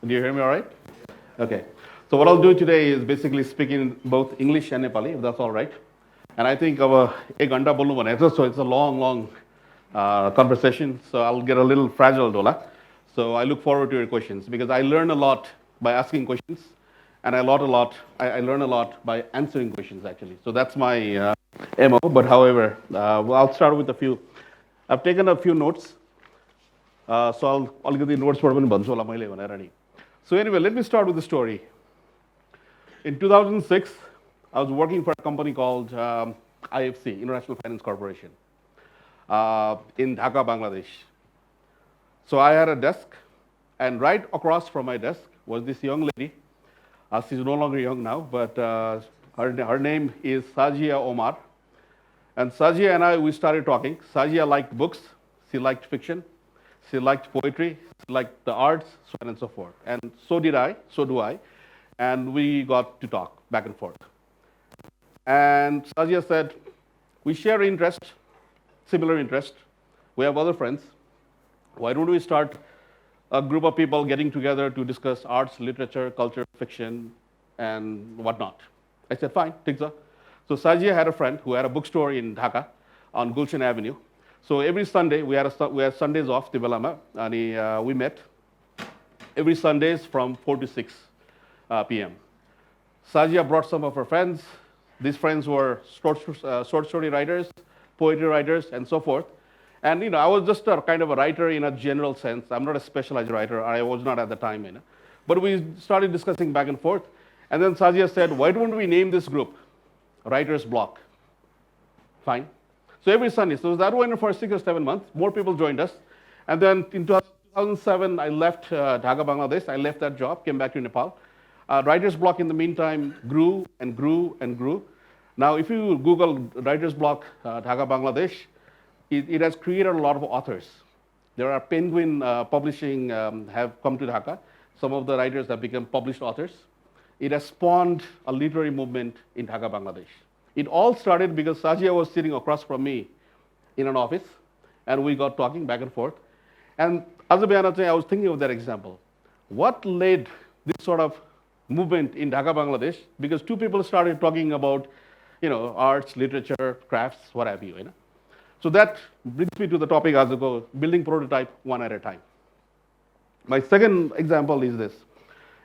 Do you hear me all right? Okay. So what I'll do today is basically speaking both English and Nepali, if that's all right. And I think of a ganda bolu bhaneko छ, so it's a long conversation. So I'll get a little fragile, Dola. So I look forward to your questions because I learn a lot by asking questions, and I learn a lot by answering questions actually. So that's my MO. But however, well, I'll start with a few. I've taken a few notes. So I'll get the notes for one. So anyway, let me start with the story. In 2006, I was working for a company called IFC, International Finance Corporation, in Dhaka, Bangladesh. So I had a desk, and right across from my desk was this young lady. She's no longer young now, but her name is Sajia Omar. And Sajia and I, we started talking. Sajia liked books. She liked fiction. She liked poetry. She liked the arts, so on and so forth. And so did I. So do I. And we got to talk back and forth. And Sajia said, we share interest, similar interest. We have other friends. Why don't we start a group of people getting together to discuss arts, literature, culture, fiction, and whatnot? I said, fine, take that. So Sajia had a friend who had a bookstore in Dhaka on Gulshan Avenue. So every Sunday, we had Sundays off, Tibalama, and we met every Sundays from 4 to 6 p.m. Sajia brought some of her friends. These friends were short story writers, poetry writers, and so forth. And I was just a kind of a writer in a general sense. I'm not a specialized writer. I was not at the time. But we started discussing back and forth. And then Sajia said, why don't we name this group Writer's Block? Fine. So every Sunday, so that went for 6 or 7 months. More people joined us. And then in 2007, I left Dhaka, Bangladesh. I left that job, came back to Nepal. Writer's Block in the meantime grew and grew and grew. Now, if you Google Writer's Block Dhaka, Bangladesh, it has created a lot of authors. There are Penguin Publishing have come to Dhaka. Some of the writers have become published authors. It has spawned a literary movement in Dhaka, Bangladesh. It all started because Sajia was sitting across from me in an office, and we got talking back and forth. And as a I was thinking of that example. What led this sort of movement in Dhaka, Bangladesh? Because two people started talking about, arts, literature, crafts, what have you. So that brings me to the topic as I go, building prototype one at a time. My second example is this.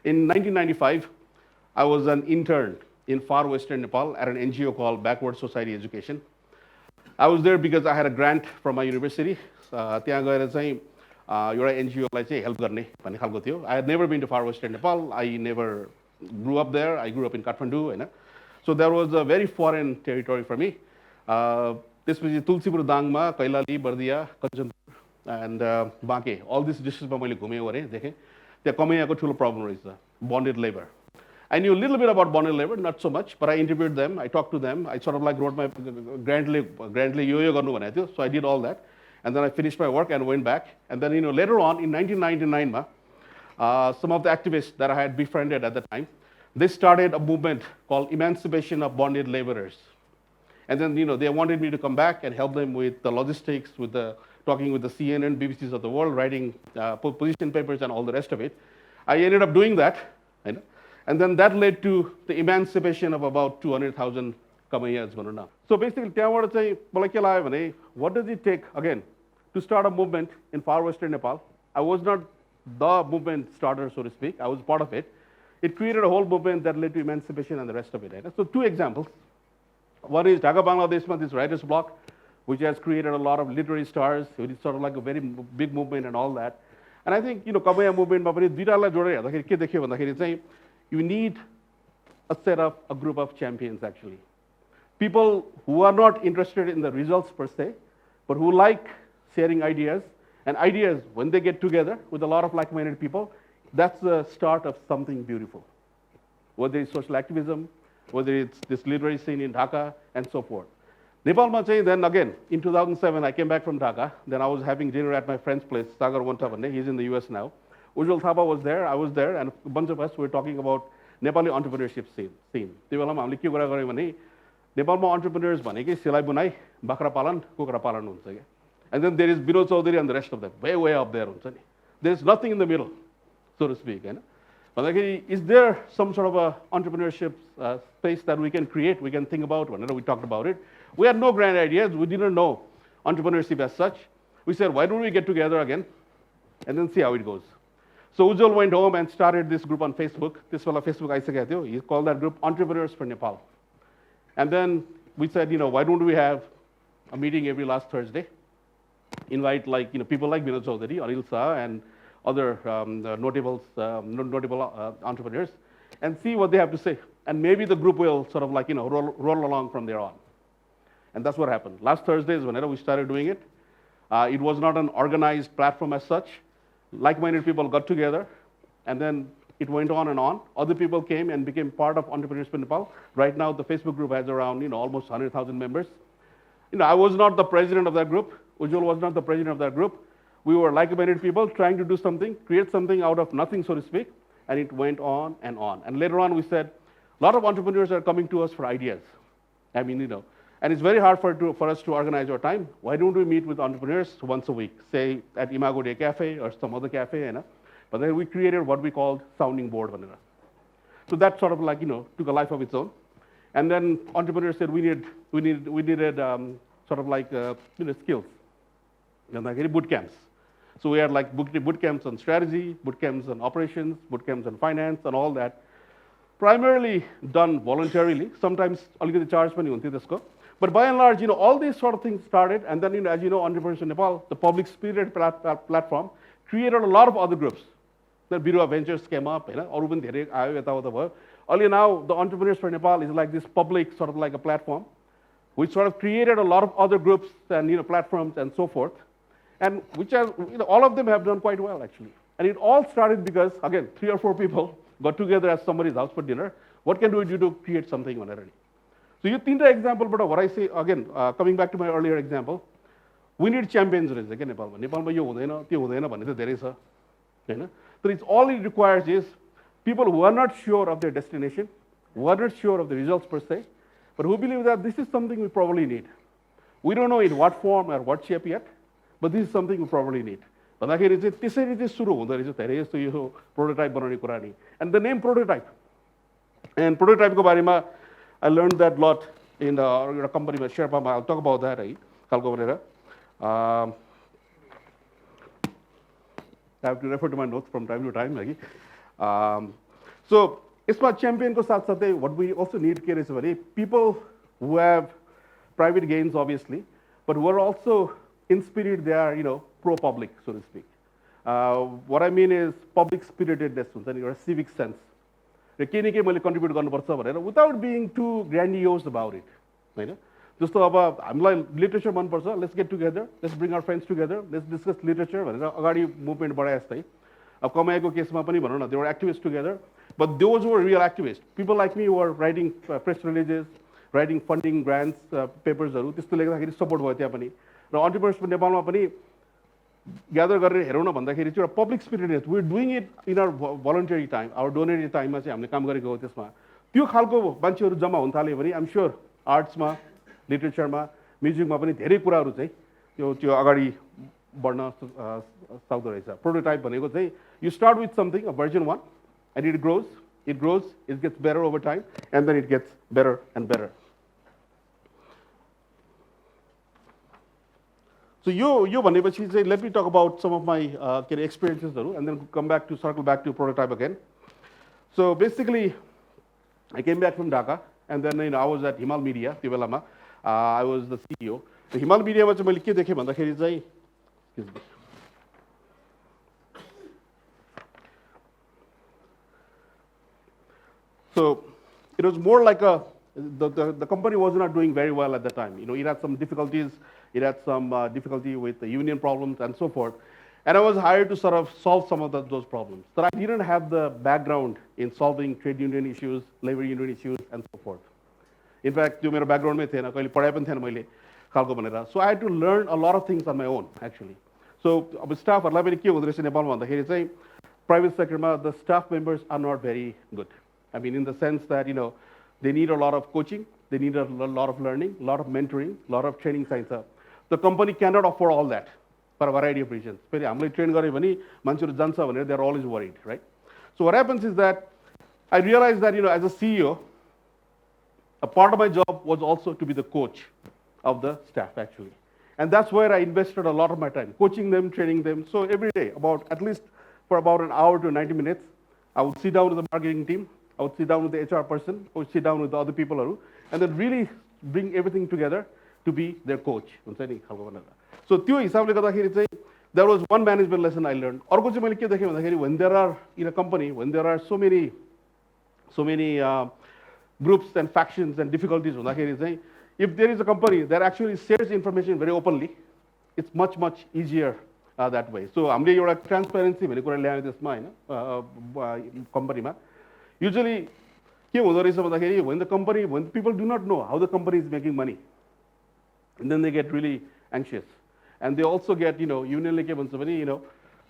In 1995, I was an intern in far western Nepal at an NGO called Backward Society Education. I was there because I had a grant from my university. त्यहाँ गएर चाहिँ एउटा NGO-लाई चाहिँ help गर्ने भन्ने खालको थियो. I had never been to far western Nepal. I never grew up there. I grew up in Kathmandu. So there was a very foreign territory for me. त्यसपछि Tulsipur दाङमा Kailali Bardiya Kanchanpur and Banke all these districts मैले घुमेँ गरेँ देखेँ त्यहाँ कमैयाको ठुलो problem रहेछ bonded labor. I knew a little bit about bonded labor, not so much, but I interviewed them, I talked to them, I sort of like wrote my grandly yo-yo गर्नु भनेको थियो, so I did all that, and then I finished my work and went back, and then later on in 1999 some of the activists that I had befriended at the time, they started a movement called Emancipation of Bonded Laborers. And then, they wanted me to come back and help them with the logistics, with talking with the CNN, BBCs of the world, writing position papers and all the rest of it. I ended up doing that, and then that led to the emancipation of about 200,000 Kamayas. So basically, what does it take, again, to start a movement in far western Nepal? I was not the movement starter, so to speak. I was part of it. It created a whole movement that led to emancipation and the rest of it. So two examples. One is Dhaka, Bangladesh, this Writer's Block, which has created a lot of literary stars. It's sort of like a very big movement and all that. And I think, Kamaya movement, you need a a group of champions, actually. People who are not interested in the results per se, but who like sharing ideas. And ideas, when they get together with a lot of like-minded people, that's the start of something beautiful. Whether it's social activism, whether it's this literary scene in Dhaka, and so forth. Nepal, then again, in 2007, I came back from Dhaka. Then I was having dinner at my friend's place, Sagar Wantavane. He's in the US now. Ujjwal Thapa was there, I was there, and a bunch of us were talking about Nepali entrepreneurship scene. Nepalma entrepreneurs भनेकै सिलाइ बुनाइ, बाख्रा पालन, कुखुरा पालन हुन्छ के. And then there is Binod Chaudhary and the rest of them, way up there हुन्छ नि. There is nothing in the middle. so to speak. Is there some sort of a entrepreneurship space that we can create, we can think about? Whenever we talked about it, we had no grand ideas. We didn't know entrepreneurship as such. We said, why don't we get together again and then see how it goes? So Ujjwal went home and started this group on Facebook. This fellow Facebook aisakeko थियो. He called that group Entrepreneurs for Nepal. And then we said, why don't we have a meeting every last Thursday? Invite people like Vinod Chaudhary, Anil Shah, and other notable entrepreneurs, and see what they have to say. And maybe the group will sort of roll along from there on. And that's what happened. Last Thursday is whenever we started doing it. It was not an organized platform as such. Like-minded people got together, and then it went on and on. Other people came and became part of Entrepreneurship in Nepal. Right now, the Facebook group has around almost 100,000 members. I was not the president of that group. Ujjwal was not the president of that group. We were like-minded people trying to do something, create something out of nothing, so to speak, and it went on. And later on, we said, a lot of entrepreneurs are coming to us for ideas. And it's very hard for us to organize our time. Why don't we meet with entrepreneurs once a week, say at Imago Day Cafe or some other cafe, But then we created what we called sounding board, So that sort of took a life of its own. And then entrepreneurs said we needed sort of skills, boot camps. So we had boot camps on strategy, boot camps on operations, boot camps on finance, and all that. Primarily done voluntarily. Sometimes alikati charge pani huन्थ्यो त्यसको. But by and large, all these sort of things started, and then as you know, Entrepreneurship in Nepal, the public spirited platform, created a lot of other groups. The Bureau of Ventures came up, अरु पनि धेरै आयो यताउता भयो. Only now, the Entrepreneurs for Nepal is like this public sort of like a platform, which sort of created a lot of other groups and platforms and so forth, and which are all of them have done quite well actually. And it all started because again 3 or 4 people got together at somebody's house for dinner. What can we do to create something already? So you think the example, but what I say again, coming back to my earlier example, we need champions again Nepal. Nepal यो हुँदैन त्यो हुँदैन भन्ने त धेरै छ, हैन? So it's all it requires is people who are not sure of their destination, who are not sure of the results per se, but who believe that this is something we probably need. We don't know in what form or what shape yet, but this is something we probably need. भन्दाखेरि चाहिँ त्यसरी चाहिँ सुरु हुँदो रहेछ धेरै जस्तो यो prototype बनाउने कुरा नि. And the name prototype. And prototype को बारेमा I learned that lot in the company with Sherpa. I'll talk about that, right? I have to refer to my notes from time to time. So, यसमा champion को साथ साथै what we also need here is people who have private gains, obviously, but who are also in spirit, they are pro-public, so to speak. What I mean is public spiritedness, or civic sense. Contribute without being too grandiose about it. Just like literature, let's get together, let's bring our friends together, let's discuss literature. Movement they were activists together, but those were real activists. People like me who are writing press releases, writing funding grants, papers, support. Entrepreneurship in Nepal gather public spirit. We're doing it in our voluntary time, our donated time. I'm sure arts, literature, music, prototype. You start with something, a version 1, and it grows, it gets better over time, and then it gets better and better. So let me talk about some of my experiences and then circle back to prototype again. So basically, I came back from Dhaka, and then I was at Himal Media, I was the CEO. The Himal Media was excuse me. So it was more like the company was not doing very well at the time. It had some difficulties. It had some difficulty with the union problems and so forth. And I was hired to sort of solve some of those problems. So I didn't have the background in solving trade union issues, labor union issues, and so forth. In fact, my background so I had to learn a lot of things on my own, actually. So staff, private sector, the staff members are not very good. In the sense that, they need a lot of coaching, they need a lot of learning, a lot of mentoring, a lot of training science. The company cannot afford all that. for a variety of reasons. Very amly train gari bani manchuru jansa bhaner they are always worried, right? So what happens is that I realized that as a CEO, a part of my job was also to be the coach of the staff actually, and that's where I invested a lot of my time coaching them, training them. So every day, at least for about an hour to 90 minutes, I would sit down with the marketing team, I would sit down with the HR person, I would sit down with the other people, and then really bring everything together to be their coach. So there was one management lesson I learned. When there are in a company, when there are so many groups and factions and difficulties, if there is a company that actually shares information very openly, it's much easier that way. So हामीले एउटा transparency भन्ने कुरा ल्यायो त्यसमा हैन कम्पनीमा usually के हुँदो रहेछ भन्दाखेरि when people do not know how the company is making money, and then they get really anxious, and they also get unionले के भन्छ भने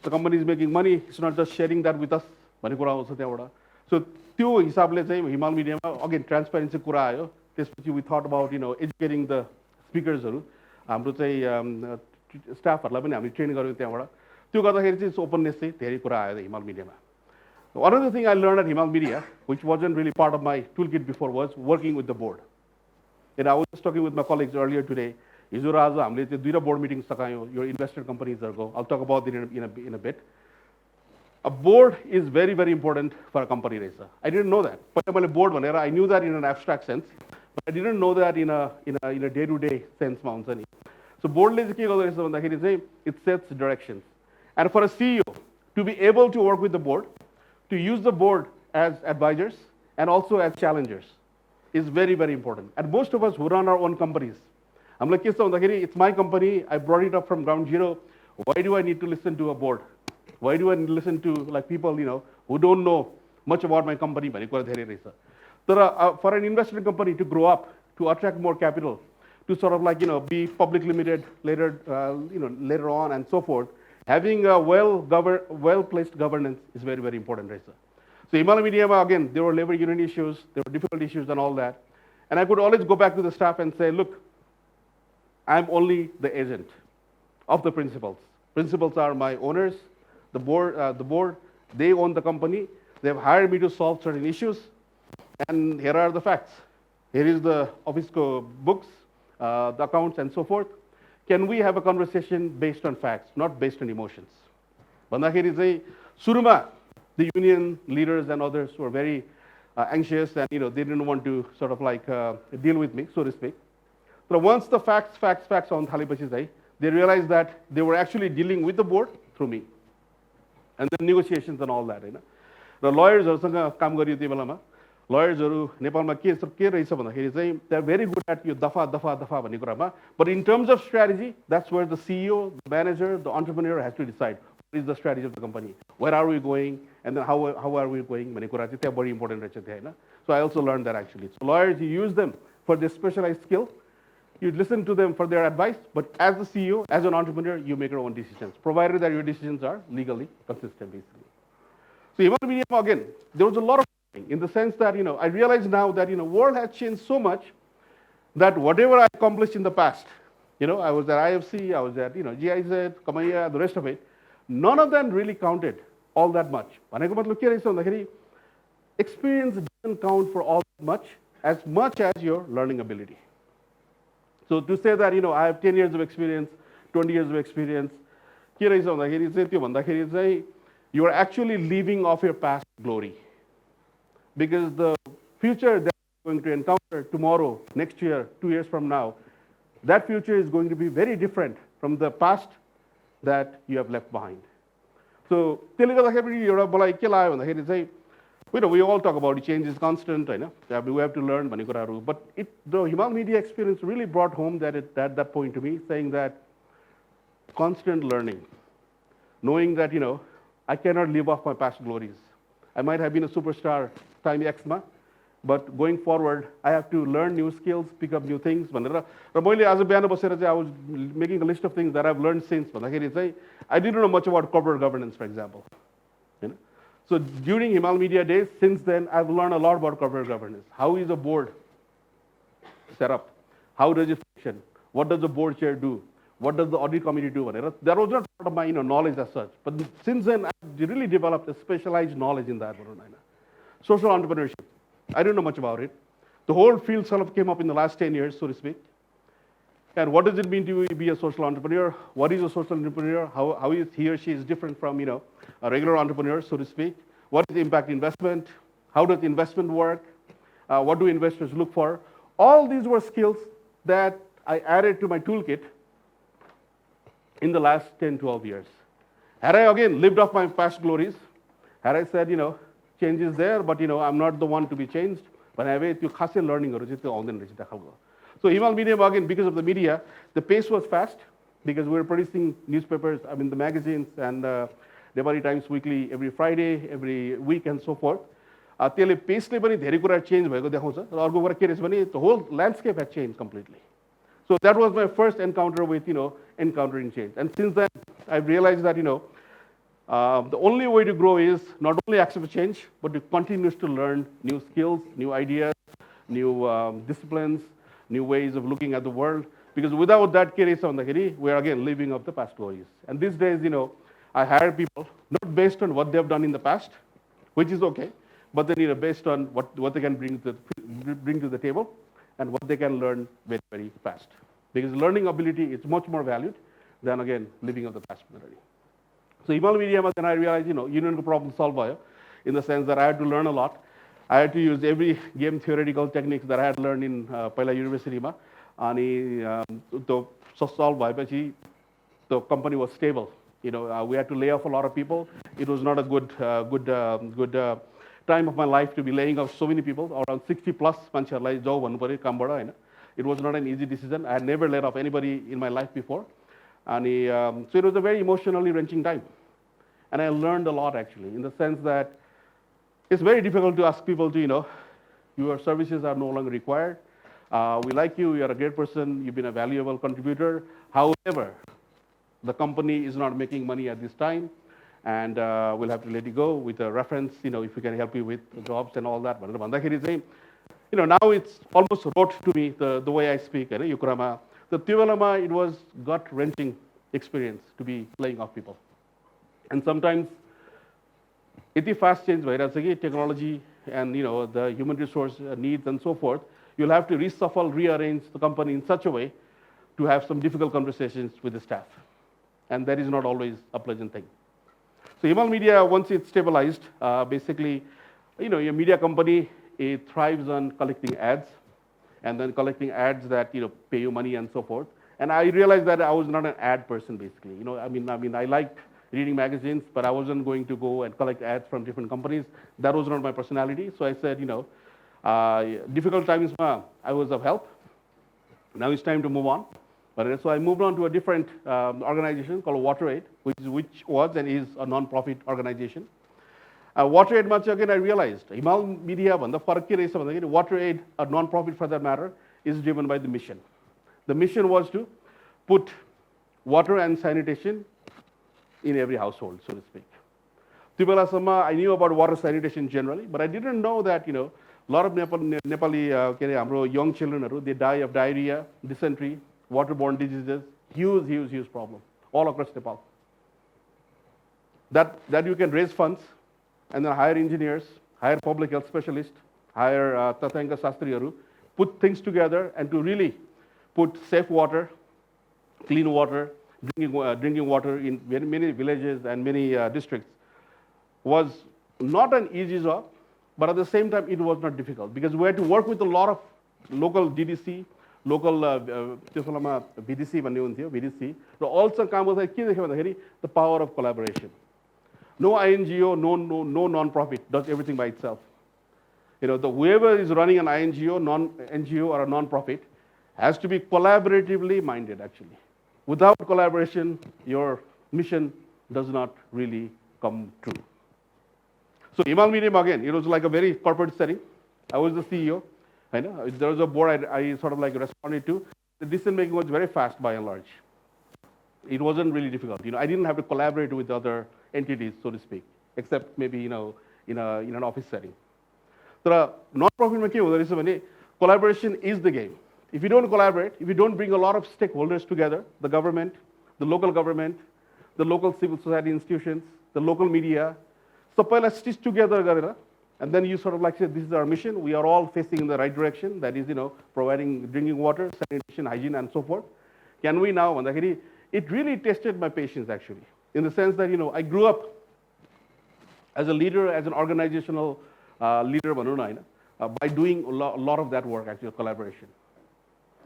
the company is making money, it's not just sharing that with us भन्ने कुरा आउँछ त्यहाँबाट. So त्यो हिसाबले चाहिँ हिमाल मिडियामा अगेन ट्रान्सपेरेन्सी कुरा आयो. त्यसपछि we thought about educating the speakers हाम्रो चाहिँ स्टाफहरुलाई पनि हामी ट्रेन गर्यौं त्यहाँबाट. त्यो गर्दाखेरि चाहिँ ओपननेस चाहिँ धेरै कुरा आयो हिमाल मिडियामा. Another thing I learned at Himal Media, which wasn't really part of my toolkit before, was working with the board. And I was just talking with my colleagues earlier today. हिजो आज हामीले त्यो दुईटा board meetings सकायौं. Your invested companies go. I'll talk about it in a bit. A board is very important for a company रहेछ. I didn't know that. पहिला मैले board भनेर I knew that in an abstract sense, but I didn't know that in a day-to-day sense मा हुन्छ नि. So board ले चाहिँ के गर्दो रहेछ भन्दाखेरि चाहिँ it sets directions. And for a CEO to be able to work with the board, to use the board as advisors and also as challengers is very important. And most of us who run our own companies, I'm like, it's my company, I brought it up from ground zero. Why do I need to listen to a board? Why do I need to listen to people who don't know much about my company? For an invested company to grow up, to attract more capital, to sort of be public limited later, later on and so forth, having a well-placed governance is very important. So Himal Media, again, there were labor union issues, there were difficult issues and all that. And I could always go back to the staff and say, look, I'm only the agent of the principals. Principals are my owners, the board, they own the company, they've hired me to solve certain issues, and here are the facts. Here is the office books, the accounts and so forth. Can we have a conversation based on facts, not based on emotions? Bandakiri Suruma, the union leaders and others were very anxious, and they didn't want to sort of deal with me, so to speak. So once the facts on Thalipachi, they realized that they were actually dealing with the board through me, and the negotiations and all that. The lawyers are काम गरियो त्यो बेलामा. Lawyers नेपालमा के रहेछ भन्दाखेरि चाहिँ they are very good at यो दफा भन्ने कुरामा, but in terms of strategy, that's where the CEO, the manager, the entrepreneur has to decide what is the strategy of the company, where are we going, and then how are we going भन्ने कुरा चाहिँ त्यहाँ very important रहेछ त्यहाँ हैन. So I also learned that actually. So lawyers, you use them for their specialized skill, you listen to them for their advice, but as the CEO, as an entrepreneur, you make your own decisions, provided that your decisions are legally consistent basically. So Himal Media, again, there was a lot of in the sense that, I realize now that, world has changed so much that whatever I accomplished in the past, I was at IFC, I was at, GIZ, Kamaya, the rest of it, none of them really counted all that much. Experience doesn't count for all that much as your learning ability. So to say that, I have 10 years of experience, 20 years of experience, you are actually living off your past glory. Because the future that you're going to encounter tomorrow, next year, 2 years from now, that future is going to be very different from the past that you have left behind. So, we all talk about change is constant, we have to learn, but the Himal Media experience really brought home that point to me, saying that constant learning, knowing that, I cannot live off my past glories. I might have been a superstar time X, but going forward, I have to learn new skills, pick up new things. I was making a list of things that I've learned since. I didn't know much about corporate governance, for example. So during Himal Media days, since then, I've learned a lot about corporate governance. How is a board set up? How does it function? What does the board chair do? what does the audit committee do? That was not part of my knowledge as such. But since then, I really developed a specialized knowledge in that. Social entrepreneurship. I don't know much about it. The whole field sort of came up in the last 10 years, so to speak. And what does it mean to be a social entrepreneur? What is a social entrepreneur? How is he or she is different from a regular entrepreneur, so to speak? What is impact investment? How does investment work? What do investors look for? All these were skills that I added to my toolkit in the last 10, 12 years. Had I again lived off my past glories, had I said, change is there, but I'm not the one to be changed, but I have to khasai learning. So Himal Medium, again, because of the media, the pace was fast because we were producing newspapers, the magazines and Nepali Times Weekly every Friday, every week and so forth. त्यसले पेसले पनि धेरै कुरा change भएको देखाउँछ र अर्को कुरा के रहेछ भने the whole landscape had changed completely. So that was my first encounter with encountering change. And since then, I've realized that the only way to grow is not only accept change, but to continue to learn new skills, new ideas, new disciplines, new ways of looking at the world. Because without that, we are again living up the past glories. And these days, I hire people not based on what they have done in the past, which is okay, but then based on what they can bring to the table and what they can learn very, very fast. Because learning ability is much more valued than, again, living of the past memory. So Himal Media, then I realized, union problem solved in the sense that I had to learn a lot. I had to use every game theoretical techniques that I had learned in Paila University. And to solve the company was stable. We had to lay off a lot of people. It was not a good time of my life to be laying off so many people, around 60 plus. It was not an easy decision. I had never laid off anybody in my life before. And so it was a very emotionally wrenching time. And I learned a lot, actually, in the sense that it's very difficult to ask people to, your services are no longer required. We like you, you're a great person, you've been a valuable contributor. However, the company is not making money at this time, and we'll have to let you go with a reference, if we can help you with the jobs and all that. Now it's almost rote to me, the way I speak. The Tiwalama, it was gut-wrenching experience to be laying off people. And sometimes, it's fast change, technology and the human resource needs and so forth, you'll have to reshuffle, rearrange the company in such a way to have some difficult conversations with the staff. And that is not always a pleasant thing. So Himal Media, once it's stabilized, basically, your media company, it thrives on collecting ads, and then collecting ads that pay you money and so forth. And I realized that I was not an ad person, basically. I liked reading magazines, but I wasn't going to go and collect ads from different companies. That was not my personality. So I said, difficult times, I was of help. Now it's time to move on. But so I moved on to a different organization called WaterAid, which was and is a non-profit organization. WaterAid, much again, I realized, Himal Media, WaterAid, a non-profit for that matter, is driven by the mission. The mission was to put water and sanitation in every household, so to speak. I knew about water sanitation generally, but I didn't know that, a lot of Nepali young children, they die of diarrhea, dysentery, waterborne diseases, huge problem, all across Nepal. That you can raise funds, and then hire engineers, hire public health specialists, hire Tatanga Sastriyaru, put things together and to really put safe water, clean water, drinking water in many villages and many districts was not an easy job, but at the same time it was not difficult because we had to work with a lot of local DDC, local BDC, BDC. So also the power of collaboration. No INGO, no non-profit does everything by itself. Whoever is running an INGO, non-NGO or a non-profit has to be collaboratively minded, actually. Without collaboration, your mission does not really come true. So Himal Medium, again, it was like a very corporate setting. I was the CEO. There was a board I sort of responded to. The decision making was very fast by and large. It wasn't really difficult. I didn't have to collaborate with other entities, so to speak, except maybe in an office setting. So non-profit collaboration is the game. If you don't collaborate, if you don't bring a lot of stakeholders together, the government, the local civil society institutions, the local media, सबैलाई stitch together गरेर, and then you sort of like say, this is our mission, we are all facing in the right direction, that is, providing drinking water, sanitation, hygiene, and so forth. Can we now, भन्दाखेरि, it really tested my patience actually, in the sense that, I grew up as a leader, as an organizational leader, by doing a lot of that work, actually, collaboration.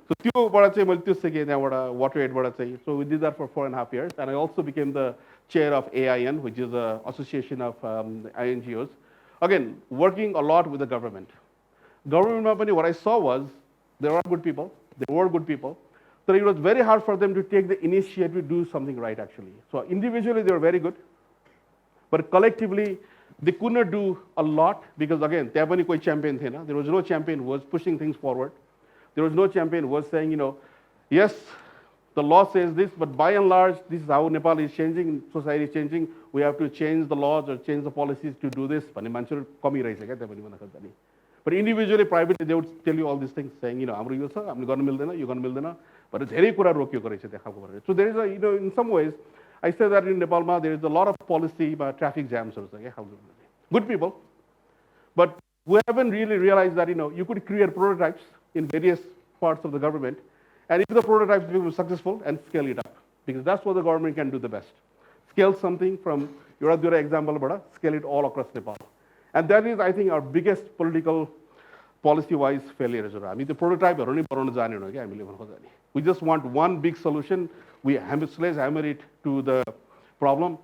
So त्योबाट चाहिँ मैले त्यो सिकेँ त्यहाँबाट water एडबाट चाहिँ. So we did that for 4.5 years, and I also became the chair of AIN, which is an association of INGOs. Again, working a lot with the government. Government company, what I saw was there are good people, there were good people, so it was very hard for them to take the initiative to do something right actually. So individually they were very good, but collectively they could not do a lot because again, त्यहाँ पनि कोही champion थिएन. There was no champion who was pushing things forward. There was no champion who was saying, yes, the law says this, but by and large, this is how Nepal is changing, society is changing. We have to change the laws or change the policies to do this. But individually, privately, they would tell you all these things, saying, you're going to milldena, you're going to milldena. But so there is in some ways, I say that in Nepal, there is a lot of policy, traffic jams. Good people, but who haven't really realized that, you could create prototypes in various parts of the government, and if the prototypes become successful, and scale it up, because that's what the government can do the best. Scale something from your example, scale it all across Nepal. And that is, I think, our biggest political policy-wise failure. I mean, the prototype, we just want one big solution. We hammer it to the problem.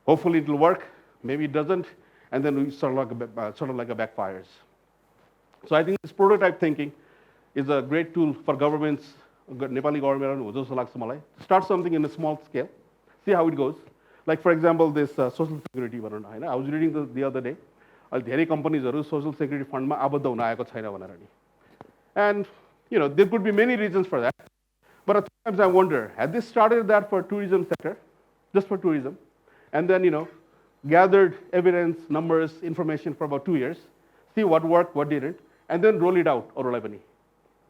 Hopefully it will work. Maybe it doesn't. And then we sort of like a backfires. So I think this prototype thinking is a great tool for governments, Nepali government, start something in a small scale, see how it goes. Like, for example, this social security. I was reading the other day, धेरै companies social security fund मा आबद्ध हुन आएको छैन भनेर नि. And, there could be many reasons for that. But at times I wonder, had they started that for tourism sector, just for tourism, and then, gathered evidence, numbers, information for about 2 years, see what worked, what didn't, and then roll it out,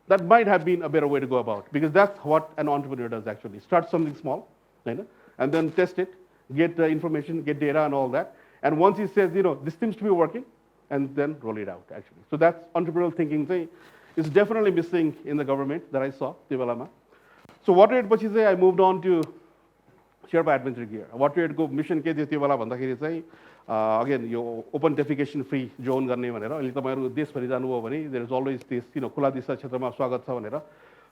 that might have been a better way to go about, because that's what an entrepreneur does actually. Start something small, and then test it, get the information, get data and all that. And once he says, this seems to be working, and then roll it out actually. So that's entrepreneurial thinking is definitely missing in the government that I saw, Tivalama. So what did I moved on to Sherpa Adventure Gear. What did go mission ke थियो बेला भन्दाखेरि चाहिँ again यो open defecation free zone गर्ने भनेर अहिले तपाईहरु देशभरि जानुभयो भने there is always this खुला दिशा क्षेत्रमा स्वागत छ भनेर.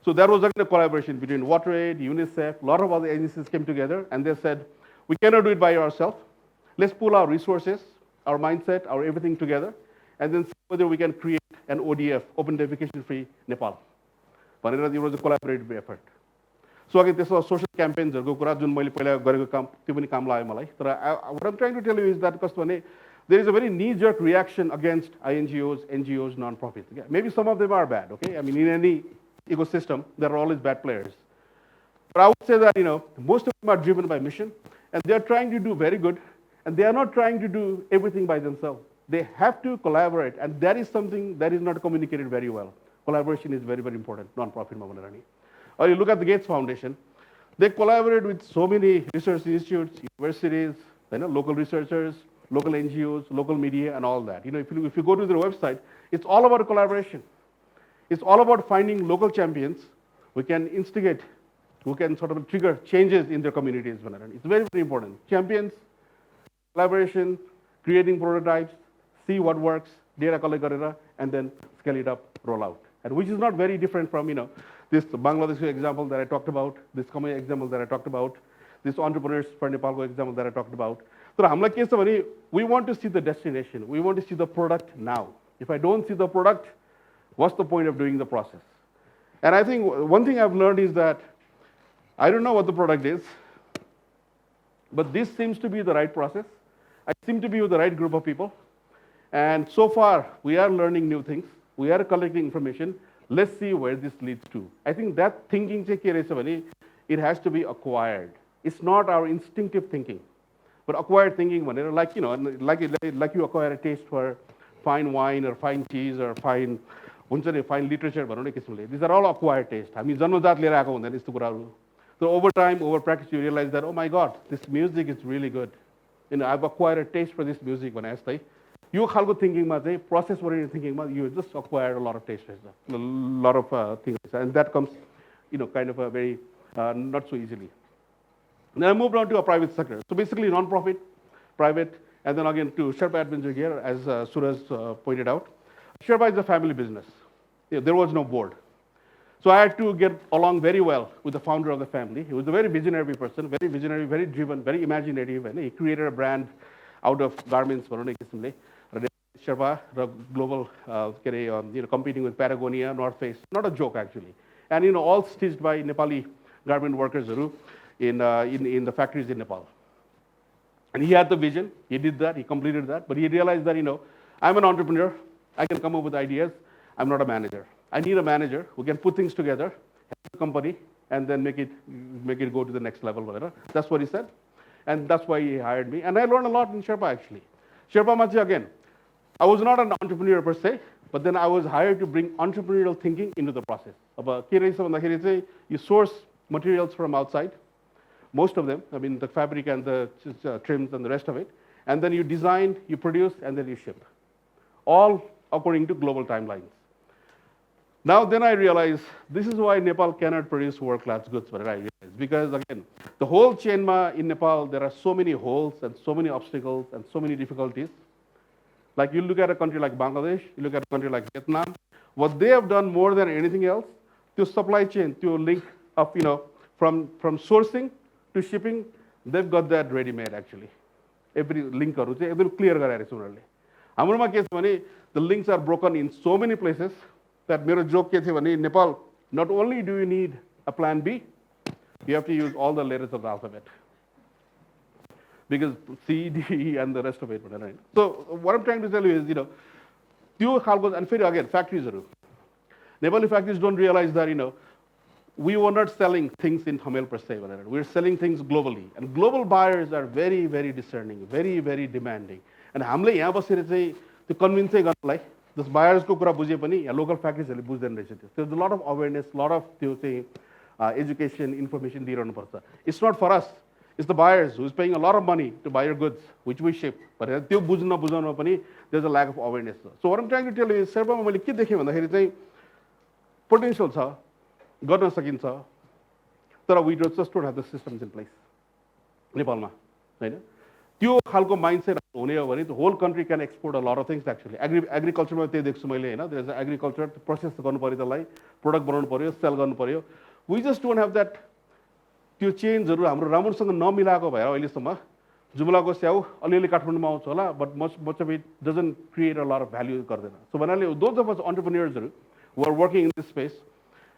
So there was a collaboration between WaterAid, UNICEF, a lot of other agencies came together and they said, we cannot do it by ourselves. Let's pool our resources, our mindset, our everything together, and then see whether we can create an ODF, open defecation free Nepal. But it was a collaborative effort. So again, this was social campaigns. What I'm trying to tell you is that there is a very knee-jerk reaction against INGOs, NGOs, non-profits. Maybe some of them are bad, okay? I mean, in any ecosystem, there are always bad players. But I would say that, most of them are driven by mission, and they are trying to do very good, and they are not trying to do everything by themselves. They have to collaborate, and that is something that is not communicated very well. Collaboration is very, very important, non-profit. Or you look at the Gates Foundation, they collaborate with so many research institutes, universities, local researchers, local NGOs, local media, and all that. If you go to their website, it's all about collaboration. It's all about finding local champions who can instigate, who can sort of trigger changes in their communities. It's very, very important. Champions, collaboration, creating prototypes, see what works, data collect, and then scale it up, roll out. And which is not very different from, this Bangladesh example that I talked about, this Khmer example that I talked about, this Entrepreneurs for Nepal example that I talked about. So we want to see the destination. We want to see the product now. If I don't see the product, what's the point of doing the process? And I think one thing I've learned is that I don't know what the product is, but this seems to be the right process. I seem to be with the right group of people. And so far, we are learning new things. We are collecting information. Let's see where this leads to. I think that thinking, it has to be acquired. It's not our instinctive thinking, but acquired thinking, like you acquire a taste for fine wine or fine cheese or fine हुन्छ नि fine literature भनौँ न किसिमले these are all acquired taste हामी जन्मजात लिएर आएको हुँदैन यस्तो कुराहरू So over time, over practice, you realize that, oh my God, this music is really good. I've acquired a taste for this music when I stay. You खालको थिङ्किङमा चाहिँ प्रोसेस ओरिएन्टेड थिङ्किङमा you just acquired a lot of taste, a lot of things, and that comes, kind of a very not so easily. Then I moved on to a private sector. So basically, non-profit, private, and then again to Sherpa Adventure here, as Suraj pointed out. Sherpa is a family business. There was no board. So I had to get along very well with the founder of the family. He was a very visionary person, very visionary, very driven, very imaginative, and he created a brand out of garments. Sherpa, the global, competing with Patagonia, North Face, not a joke actually, and all stitched by Nepali garment workers in the factories in Nepal. And he had the vision. He did that. He completed that. But he realized that I'm an entrepreneur. I can come up with ideas. I'm not a manager. I need a manager who can put things together, help the company, and then make it go to the next level, whatever. That's what he said. And that's why he hired me. And I learned a lot in Sherpa, actually. Sherpa Machi, again, I was not an entrepreneur per se, but then I was hired to bring entrepreneurial thinking into the process. You source materials from outside, most of them, the fabric and the trims and the rest of it, and then you design, you produce, and then you ship, all according to global timelines. Now then I realize this is why Nepal cannot produce world-class goods, what I realized. Because again, the whole chain in Nepal, there are so many holes and so many obstacles and so many difficulties. Like you look at a country like Bangladesh, you look at a country like Vietnam, what they have done more than anything else to supply chain, to link up, from sourcing to shipping, they've got that ready-made actually. Every link every clear the links are broken in so many places that मेरो joke के थियो भने Nepal, not only do you need a plan B, you have to use all the letters of the alphabet. Because C, D, E, and the rest of it. Right? So what I'm trying to tell you is, त्यो खालको, and again, factories are. Nepali factories don't realize that, we were not selling things in Hamel per se. We're selling things globally. And global buyers are very, very discerning, very, very demanding. And हामीले यहाँ बसेर चाहिँ त्यो convince चाहिँ गर्नलाई this buyers को कुरा बुझे पनि local factories ले बुझ्दैन रहेछ त्यो. There's a lot of awareness, lot of त्यो चाहिँ education, information दिइरहनु पर्छ. It's not for us. It's the buyers who's paying a lot of money to buy your goods, which we ship. But त्यो बुझ्न बुझाउनमा पनि there's a lack of awareness. So what I'm trying to tell you is, Sherpa मा मैले के देखेँ भन्दाखेरि चाहिँ potential छ, गर्न सकिन्छ, तर we just don't have the systems in place. नेपालमा, हैन? त्यो खालको माइन्डसेट हुने हो भने the whole country can export a lot of things actually. Agriculture मा त्यही देख्छु मैले हैन. There's agriculture process गर्नु पर्यो त्यसलाई, product बनाउनु पर्यो, sell गर्नु पर्यो. We just don't have that. त्यो चेन्जहरु हाम्रो राम्रोसँग नमिलाएको भएर अहिलेसम्म जुम्लाको स्याउ अलिअलि काठमाडौँमा आउँछ होला, but much of it doesn't create a lot of value गर्दैन. So भन्नाले those of us entrepreneurs who are working in this space,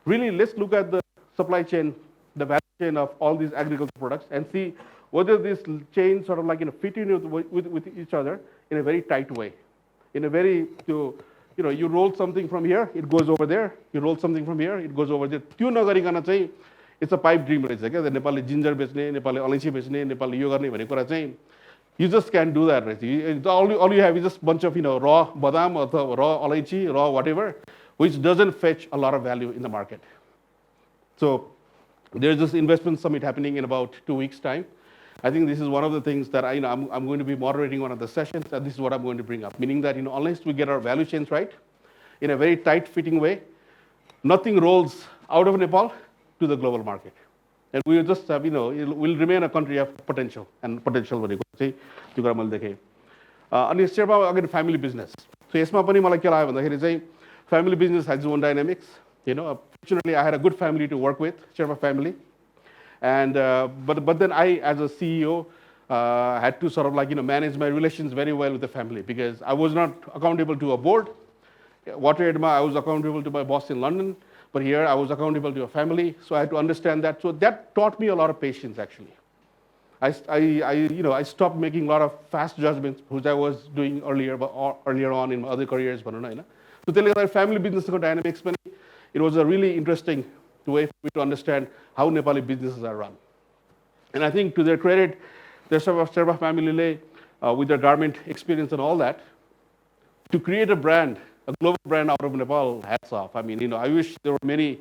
really let's look at the supply chain, the value chain of all these agricultural products and see whether these chains sort of like fit in with each other in a very tight way, in a very you roll something from here, it goes over there. You roll something from here, it goes over there. त्यो नगरिकन चाहिँ it's a pipe dream रहेछ क्या. नेपालले ginger बेच्ने, नेपालले अलैँची बेच्ने, नेपालले यो गर्ने भन्ने कुरा चाहिँ you just can't do that right. All you have is just bunch of raw badam or raw alaichi, raw whatever, which doesn't fetch a lot of value in the market. So there's this investment summit happening in about 2 weeks' time. I think this is one of the things that I'm going to be moderating one of the sessions, and this is what I'm going to bring up. Meaning that unless we get our value chains right, in a very tight-fitting way, nothing rolls out of Nepal to the global market. And we will just have, we'll remain a country of potential, and potential भनेको चाहिँ त्यो कुरा मैले देखेँ. अनि Sherpa again family business. So यसमा पनि मलाई के लाग्यो भन्दाखेरि चाहिँ family business has its own dynamics. Fortunately I had a good family to work with, Sherpa family. And but then I, as a CEO, had to sort of like manage my relations very well with the family, because I was not accountable to a board. WaterAidma, I was accountable to my boss in London, but here I was accountable to a family, so I had to understand that. So that taught me a lot of patience actually. I stopped making a lot of fast judgments, which I was doing earlier on in my other careers. So telling about family business dynamics, it was a really interesting way for me to understand how Nepali businesses are run. And I think to their credit, the Sherpa family, with their garment experience and all that, to create a brand a global brand out of Nepal, hats off. I mean, I wish there were many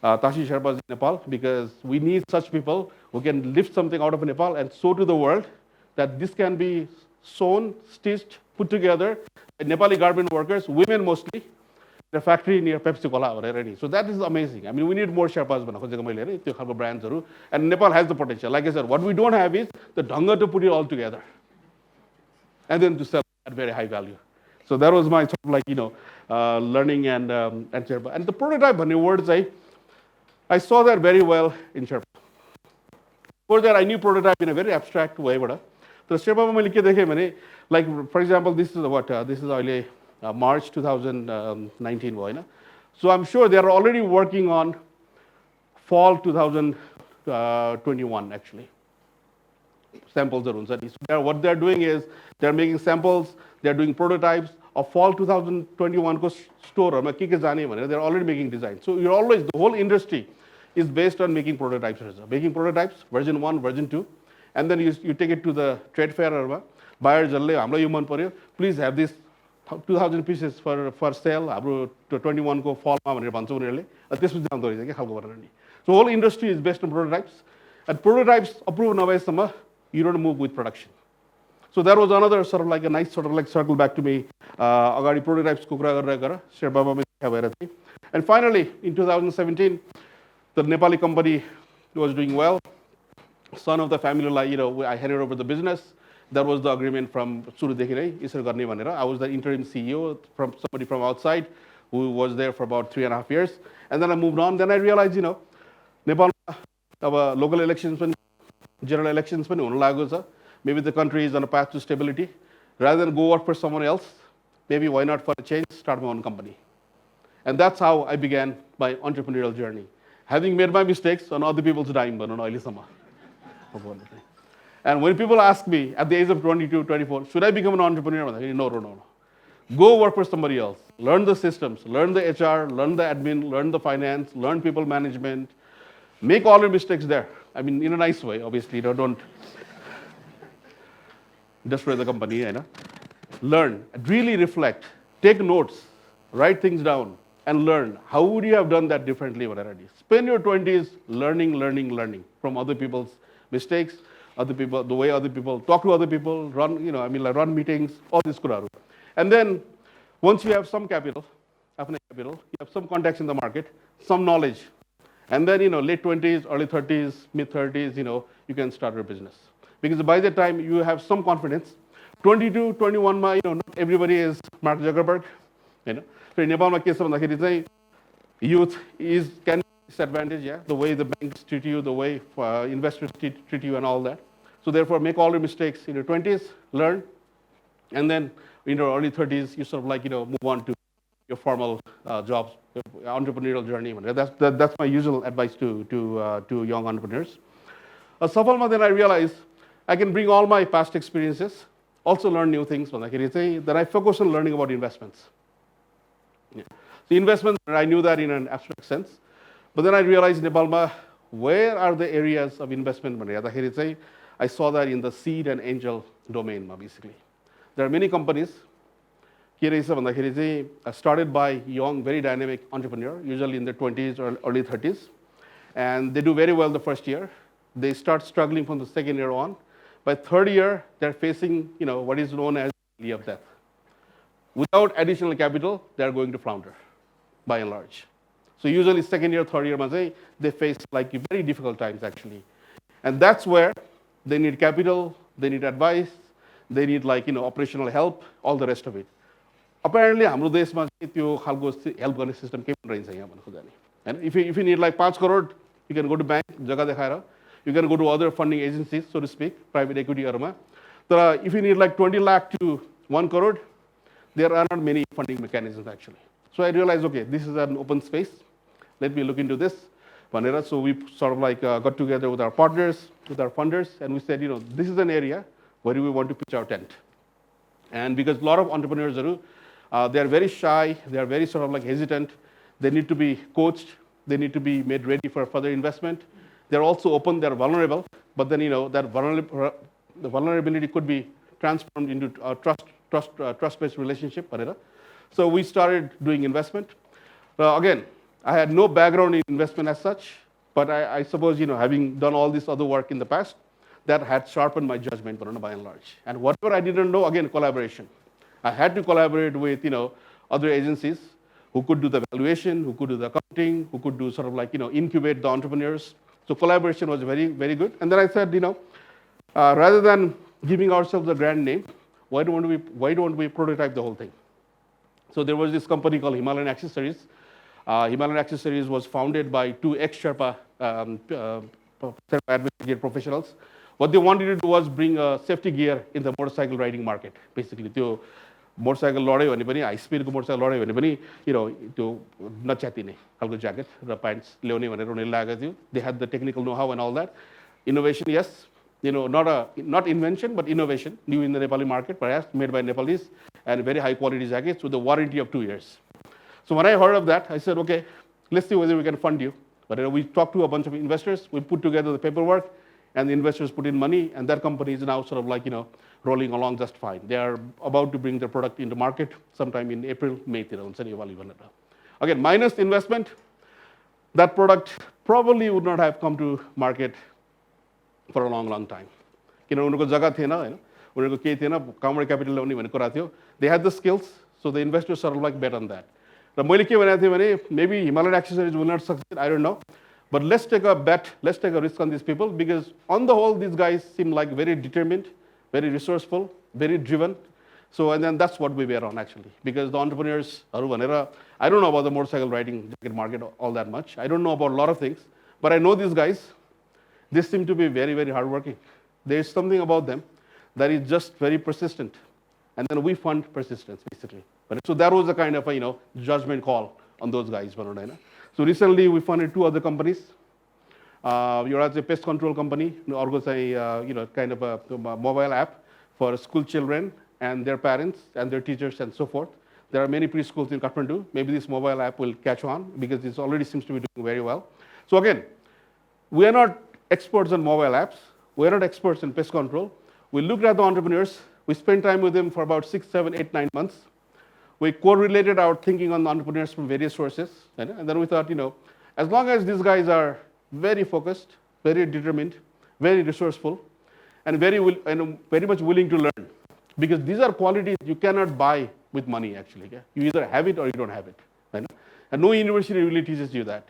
Tashi Sherpas in Nepal, because we need such people who can lift something out of Nepal and show to the world that this can be sewn, stitched, put together by Nepali garment workers, women mostly, in a factory near Pepsi Cola already. So that is amazing. I mean, we need more Sherpas brands. And Nepal has the potential. Like I said, what we don't have is the dhanga to put it all together and then to sell at very high value. So that was my sort of learning and Sherpa. And the prototype words, I saw that very well in Sherpa. Before that, I knew prototype in a very abstract way. So Sherpa, like for example, this is what this is March 2019. So I'm sure they are already working on fall 2021 actually. Samples are what they're doing is they're making samples, they're doing prototypes of fall 2021 store. They're already making designs. So you're always, the whole industry is based on making prototypes. Making prototypes, version 1, version 2, and then you take it to the trade fair. Buyers, please have this 2,000 pieces for sale. 21 go fall. So whole industry is based on prototypes. And prototypes approved, you don't move with production. So that was another sort of like a nice sort of like circle back to me. Agadi prototypes and finally, in 2017, the Nepali company was doing well. Son of the family, I handed over the business. That was the agreement from Surudekhi. I was the interim CEO from somebody from outside who was there for about 3.5 years. And then I moved on. Then I realized, Nepal, our local elections, general elections, maybe the country is on a path to stability. Rather than go work for someone else, maybe why not for a change, start my own company. And that's how I began my entrepreneurial journey. Having made my mistakes on other people's dime, but on oily summer. And when people ask me at the age of 22, 24, should I become an entrepreneur? I say, no. Go work for somebody else. Learn the systems, learn the HR, learn the admin, learn the finance, learn people management. Make all your mistakes there. I mean, in a nice way, obviously. Don't destroy the company. Learn, really reflect, take notes, write things down, and learn. How would you have done that differently? Spend your 20s learning from other people's mistakes, other people, the way other people talk to other people, run meetings, all this kuraru. And then once you have some capital, you have some contacts in the market, some knowledge, and then late 20s, early 30s, mid 30s, you can start your business. Because by the time you have some confidence, 22, 21, not everybody is Mark Zuckerberg. So in Nepal, youth can be disadvantaged, the way the banks treat you, the way investors treat you and all that. So therefore, make all your mistakes in your 20s, learn, and then in your early 30s, you sort of move on to your formal jobs, entrepreneurial journey. That's my usual advice to young entrepreneurs. SAFAL, then I realized I can bring all my past experiences, also learn new things. Then I focus on learning about investments. The investments, I knew that in an abstract sense. But then I realized, Nepal, where are the areas of investment? I saw that in the seed and angel domain, basically. There are many companies started by young, very dynamic entrepreneur, usually in their 20s or early 30s. And they do very well the first year. They start struggling from the second year on. By third year, they're facing what is known as the valley of death. Without additional capital, they're going to flounder, by and large. So usually second year, third year, they face very difficult times actually. And that's where they need capital, they need advice, they need operational help, all the rest of it. Apparently, हाम्रो देशमा त्यो खालको help गर्ने system केही पनि रहन्छ यहाँ भन्नु खोज्दा नि. If you need 5 crore, you can go to bank, जग्गा देखाएर. You can go to other funding agencies, so to speak, private equity हरूमा. तर if you need 20 lakh to 1 crore, there are not many funding mechanisms actually. So I realized, okay, this is an open space. Let me look into this. So we sort of got together with our partners, with our funders, and we said, this is an area where we want to pitch our tent. And because a lot of entrepreneurs they are very shy, they are very sort of hesitant. They need to be coached. They need to be made ready for further investment. They're also open. They're vulnerable. But then that the vulnerability could be transformed into a trust-based relationship. So we started doing investment. Again, I had no background in investment as such, but I suppose, having done all this other work in the past, that had sharpened my judgment, by and large. And whatever I didn't know, again, collaboration. I had to collaborate with, other agencies who could do the valuation, who could do the accounting, who could do sort of like, incubate the entrepreneurs. So collaboration was very, very good. And then I said, rather than giving ourselves a brand name, why don't we prototype the whole thing? So there was this company called Himalayan Accessories. Himalayan Accessories was founded by two ex-Sherpa advocate professionals. What they wanted to do was bring a safety gear in the motorcycle riding market, basically. To motorcycle लड्यो भने पनि high स्पिडको motorcycle लड्यो भने पनि त्यो नच्यातिने खालको jacket र pants ल्याउने भनेर उनीहरूले लागेको थियो. They had the technical know-how and all that. Innovation, yes, not invention, but innovation, new in the Nepali market, perhaps made by Nepalese, and very high quality jackets with a warranty of 2 years. So when I heard of that, I said, okay, let's see whether we can fund you. But we talked to a bunch of investors, we put together the paperwork, and the investors put in money, and that company is now sort of like, rolling along just fine. They are about to bring their product into market sometime in April, May. Again, minus investment, that product probably would not have come to market for a long, long time. They had the skills, so the investors sort of like bet on that. Maybe Himalayan Accessories will not succeed, I don't know. But let's take a bet, let's take a risk on these people, because on the whole, these guys seem like very determined, very resourceful, very driven. So, and then that's what we were on actually, because the entrepreneurs, I don't know about the motorcycle riding jacket market all that much. I don't know about a lot of things, but I know these guys, they seem to be very, very hardworking. There's something about them that is just very persistent. And then we fund persistence, basically. So that was a kind of a, judgment call on those guys. So recently we funded 2 other companies. You're a pest control company, or kind of a mobile app for school children and their parents and their teachers and so forth. There are many preschools in Kathmandu. Maybe this mobile app will catch on because this already seems to be doing very well. So again, we are not experts on mobile apps. We are not experts in pest control. We looked at the entrepreneurs. We spent time with them for about 6, 7, 8, 9 months. We correlated our thinking on the entrepreneurs from various sources. And then we thought, as long as these guys are very focused, very determined, very resourceful, and very much willing to learn. Because these are qualities you cannot buy with money, actually. Okay? You either have it or you don't have it. Right? And no university really teaches you that.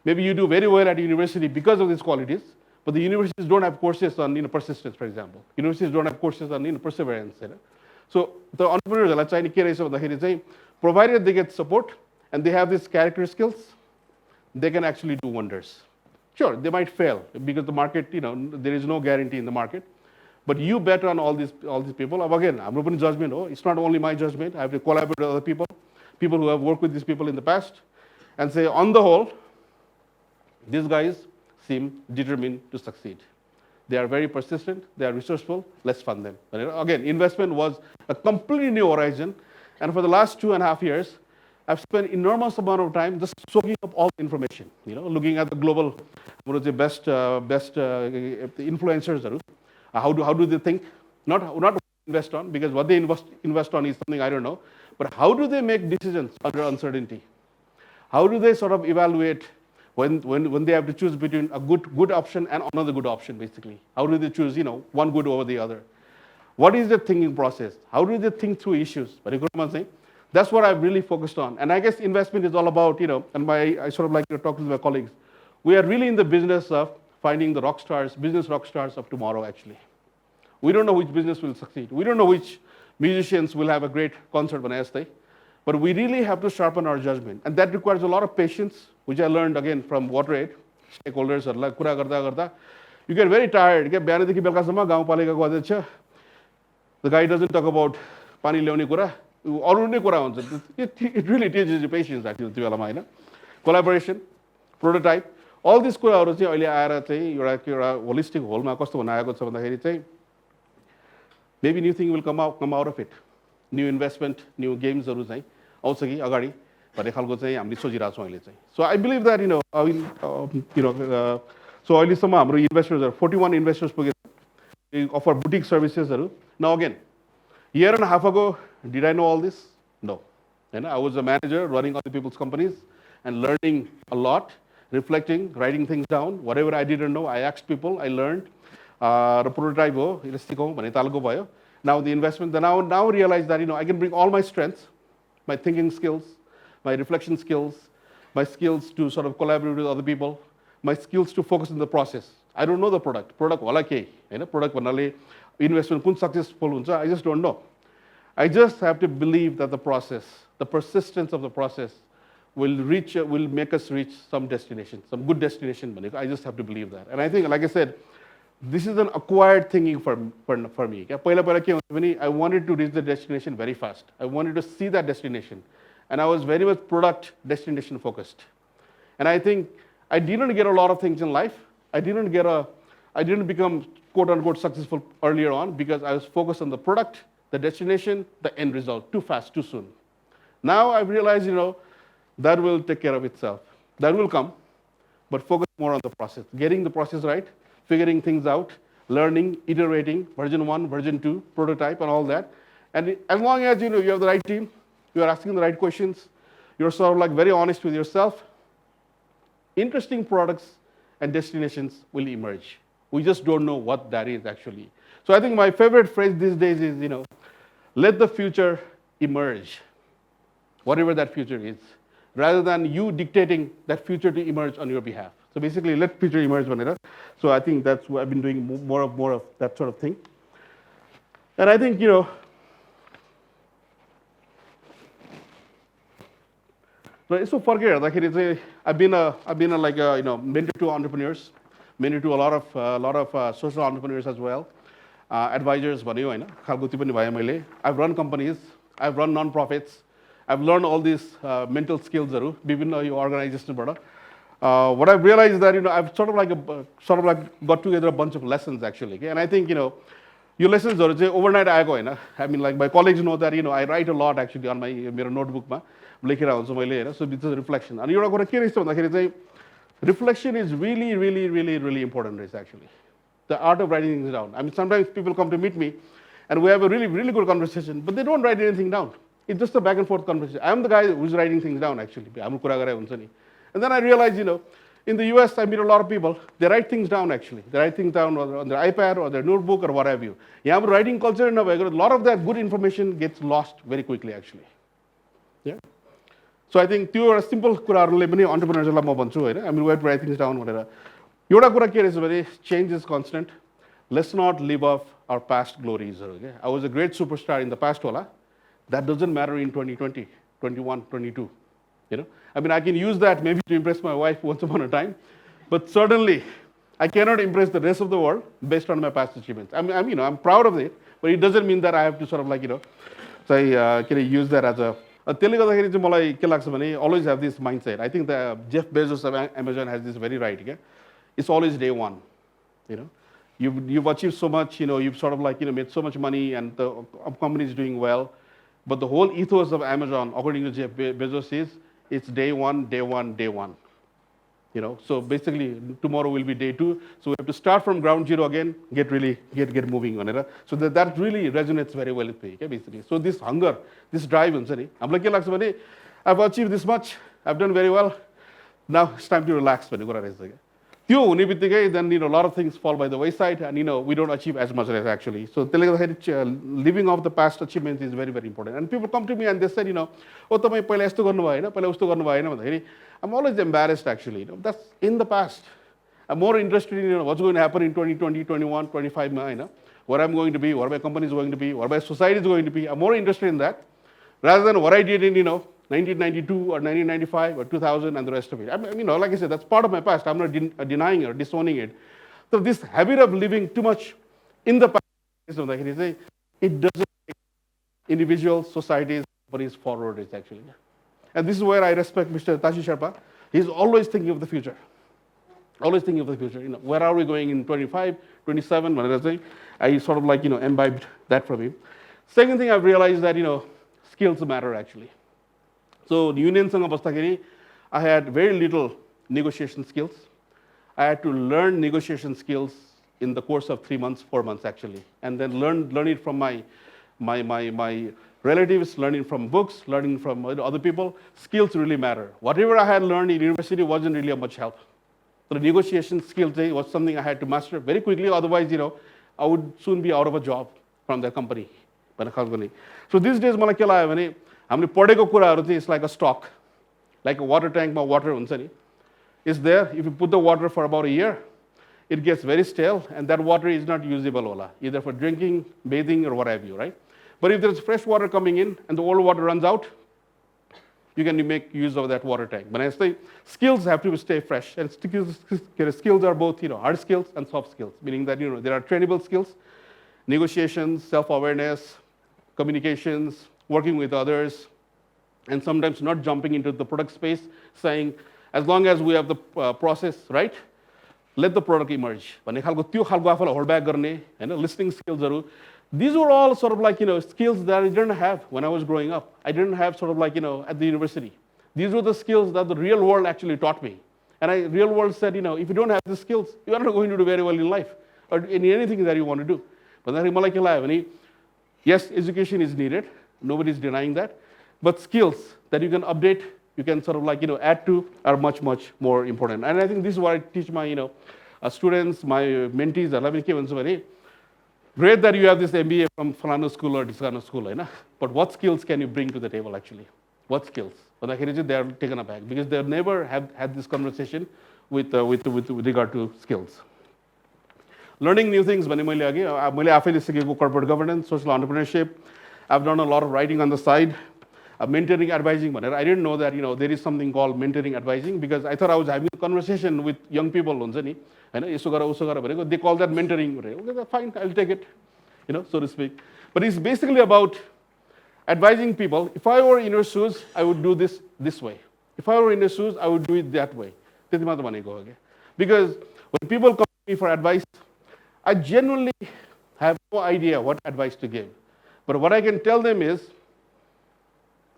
Maybe you do very well at university because of these qualities, but the universities don't have courses on persistence, for example. Universities don't have courses on perseverance. So the entrepreneurs, provided they get support and they have these character skills, they can actually do wonders. Sure, they might fail because the market, there is no guarantee in the market. But you bet on all these people. Again, I'm open judgment. It's not only my judgment. I have to collaborate with other people who have worked with these people in the past, and say, on the whole, these guys seem determined to succeed. They are very persistent. They are resourceful. Let's fund them. Again, investment was a completely new horizon. And for the last 2.5 years, I've spent enormous amount of time just soaking up all the information, looking at the global, best influencers. How do they think? Not what they invest on, because what they invest on is something I don't know. But how do they make decisions under uncertainty? How do they sort of evaluate when they have to choose between a good option and another good option, basically? How do they choose, one good over the other? What is the thinking process? How do they think through issues? That's what I've really focused on. And I guess investment is all about, and I sort of like to talk to my colleagues. We are really in the business of finding the business rock stars of tomorrow, actually. We don't know which business will succeed. We don't know which musicians will have a great concert when I stay. But we really have to sharpen our judgment. And that requires a lot of patience, which I learned, again, from WaterAid, stakeholders. You get very tired. The guy doesn't talk about pani leone kura. It really teaches you patience, actually. Collaboration, prototype. All these कुराहरु चाहिँ अहिले आएर चाहिँ एउटा holistic होलमा कस्तो बनाएको छ भन्दाखेरि चाहिँ maybe new thing will come out of it. New investment, new games हरु चाहिँ आउँछ कि अगाडि भन्ने खालको चाहिँ हामीले सोचिरहेको छौं अहिले चाहिँ. So I believe that so अहिलेसम्म हाम्रो investors are 41 investors पुगे. They offer boutique services हरु. Now again, year and a half ago, did I know all this? No. And I was a manager running other people's companies and learning a lot, reflecting, writing things down. Whatever I didn't know, I asked people, I learned. The prototype ho, now the investment, then now realize that I can bring all my strengths, my thinking skills, my reflection skills, my skills to sort of collaborate with other people, my skills to focus on the process. I don't know the product. Product wala ke, product vanale investment kun successful huncha, I just don't know. I just have to believe that the process, the persistence of the process will make us reach some destination, some good destination. I just have to believe that. And I think, like I said, this is an acquired thinking for me. I wanted to reach the destination very fast. I wanted to see that destination. And I was very much product destination focused. And I think I didn't get a lot of things in life. I didn't become quote unquote successful earlier on because I was focused on the product, the destination, the end result, too fast, too soon. Now I've realized, that will take care of itself. That will come, but focus more on the process, getting the process right, figuring things out, learning, iterating, version 1, version 2, prototype, and all that. And as long as you have the right team, you are asking the right questions, you're sort of like very honest with yourself, interesting products and destinations will emerge. We just don't know what that is actually. So I think my favorite phrase these days is, let the future emerge, whatever that future is, rather than you dictating that future to emerge on your behalf. So basically, let future emerge, Vanessa. So I think that's what I've been doing more of that sort of thing. And I think, so forget like I've been like mentor to entrepreneurs, mentor to a lot of social entrepreneurs as well, advisors. I've run companies, I've run non-profits, I've learned all these mental skills. Organization. What I've realized is that I've sort of like got together a bunch of lessons actually. Okay? And I think your lessons are overnight. I mean, like my colleagues know that I write a lot actually on my notebook. So this is a reflection. And you're going to reflection is really, really, really, really important. Is actually the art of writing things down. I mean, sometimes people come to meet me, and we have a really, really good conversation, but they don't write anything down. It's just a back and forth conversation. I'm the guy who's writing things down actually. And then I realize, in the US, I meet a lot of people, they write things down actually. They write things down on their iPad or their notebook or what have you. Yeah, writing culture in a way, a lot of that good information gets lost very quickly actually. Yeah. So I think त्यो simple कुराहरुले पनि entrepreneurship म भन्छु हैन. I mean, we have to write things down भनेर. एउटा कुरा के रहेछ भने change is constant. Let's not live off our past glories. Okay? I was a great superstar in the past होला. That doesn't matter in 2020, 21, 22. I mean, I can use that maybe to impress my wife once upon a time, but certainly I cannot impress the rest of the world based on my past achievements. I'm proud of it, but it doesn't mean that I have to sort of like, say, can I use that as a always have this mindset. I think that Jeff Bezos of Amazon has this very right. Okay? It's always day one. You've achieved so much. You've sort of like made so much money, and the company is doing well. But the whole ethos of Amazon, according to Jeff Bezos, is it's day one, day one, day one. So basically tomorrow will be day 2. So we have to start from ground zero again, get moving on it. So that really resonates very well with me. Okay, basically. So this hunger, this drive, I'm like, I've achieved this much, I've done very well. Now it's time to relax. Then a lot of things fall by the wayside, and we don't achieve as much as actually. So living off the past achievements is very, very important. And people come to me and they said, I'm always embarrassed actually. That's in the past. I'm more interested in what's going to happen in 2020, 21, 25, where I'm going to be, where my company is going to be, where my society is going to be. I'm more interested in that rather than what I did in 1992 or 1995 or 2000 and the rest of it. Like I said, that's part of my past. I'm not denying it or disowning it. So this habit of living too much in the past, it doesn't take individuals, societies, companies forward. It's actually. And this is where I respect Mr. Tashi Sherpa. He's always thinking of the future. Always thinking of the future. Where are we going in 25, 27? I sort of like, imbibed that from him. Second thing I've realized that, skills matter actually. So union sanga bastakeri, I had very little negotiation skills. I had to learn negotiation skills in the course of 3 months, 4 months actually, and then learn it from my relatives, learning from books, learning from other people. Skills really matter. Whatever I had learned in university wasn't really of much help. So the negotiation skills was something I had to master very quickly. Otherwise, I would soon be out of a job from that company. So these days, मलाई के लाग्यो भने हामीले पढेको कुराहरू चाहिँ it's like a stock, like a water tank मा water हुन्छ नि. It's there. If you put the water for about a year, it gets very stale, and that water is not usable, hola, either for drinking, bathing, or what have you, right? But if there's fresh water coming in and the old water runs out, you can make use of that water tank. But I say skills have to stay fresh, and skills are both hard skills and soft skills, meaning that there are trainable skills, negotiations, self-awareness, communications, working with others, and sometimes not jumping into the product space, saying as long as we have the process right, let the product emerge. Hold back, listening skills. These were all sort of like skills that I didn't have when I was growing up. I didn't have sort of like at the university. These were the skills that the real world actually taught me. And the real world said, if you don't have the skills, you are not going to do very well in life or in anything that you want to do. But then yes, education is needed. Nobody is denying that. But skills that you can update, you can sort of like add to, are much, much more important. And I think this is what I teach my students, my mentees. Great that you have this MBA from Falana school or Discana school, but what skills can you bring to the table actually? What skills? They are taken aback because they never have had this conversation with regard to skills. Learning new things, corporate governance, social entrepreneurship. I've done a lot of writing on the side. Mentoring, advising. I didn't know that there is something called mentoring, advising, because I thought I was having a conversation with young people. They call that mentoring. Okay, fine, I'll take it, so to speak. But it's basically about advising people. If I were in your shoes, I would do this way. If I were in your shoes, I would do it that way. Because when people come to me for advice, I genuinely have no idea what advice to give. But what I can tell them is,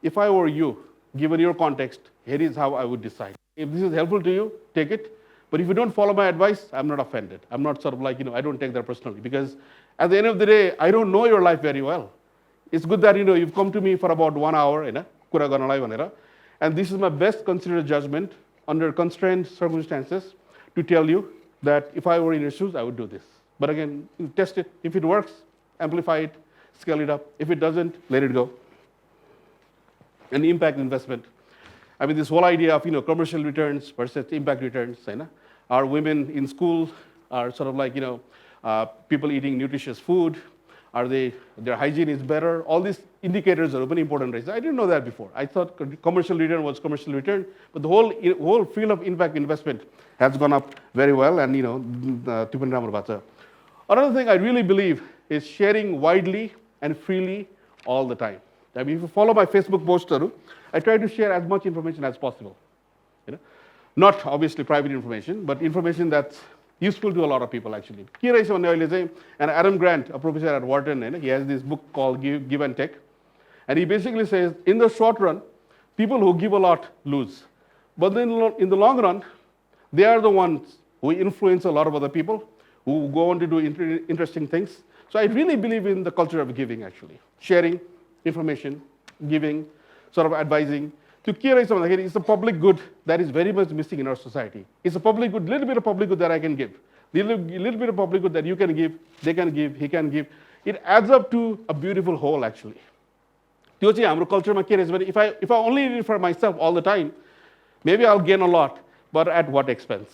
if I were you, given your context, here is how I would decide. If this is helpful to you, take it. But if you don't follow my advice, I'm not offended. I'm not sort of like, I don't take that personally. Because at the end of the day, I don't know your life very well. It's good that, you've come to me for about 1 hour, and this is my best considered judgment under constrained circumstances to tell you that if I were in your shoes, I would do this. But again, test it. If it works, amplify it, scale it up. If it doesn't, let it go. And impact investment. I mean, this whole idea of commercial returns versus impact returns. Are women in school are sort of like people eating nutritious food? Are their hygiene is better? All these indicators are very important. I didn't know that before. I thought commercial return was commercial return, but the whole field of impact investment has gone up very well. And another thing I really believe is sharing widely and freely all the time. I mean, if you follow my Facebook post, I try to share as much information as possible. Not obviously private information, but information that's useful to a lot of people actually. And Adam Grant, a professor at Wharton, he has this book called Give and Take. And he basically says, in the short run, people who give a lot lose. But then in the long run, they are the ones who influence a lot of other people, who go on to do interesting things. So I really believe in the culture of giving actually. Sharing information, giving, sort of advising. It's a public good that is very much missing in our society. It's a public good, little bit of public good that I can give. Little bit of public good that you can give, they can give, he can give. It adds up to a beautiful whole actually. If I only did it for myself all the time, maybe I'll gain a lot, but at what expense?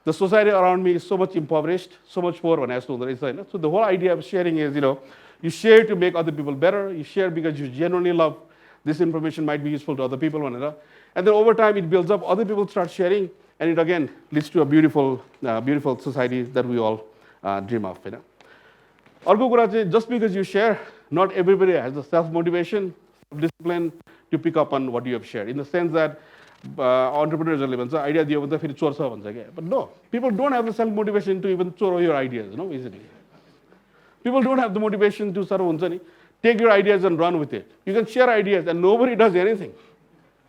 The society around me is so much impoverished, so much poor. So the whole idea of sharing is, you share to make other people better. You share because you genuinely love this information might be useful to other people. And then over time, it builds up. Other people start sharing. And it, again, leads to a beautiful society that we all dream of. Just because you share, not everybody has the self-motivation, discipline to pick up on what you have shared. In the sense that entrepreneurs are idea, but no, people don't have the self-motivation to even throw your ideas, easily. People don't have the motivation to take your ideas and run with it. You can share ideas and nobody does anything.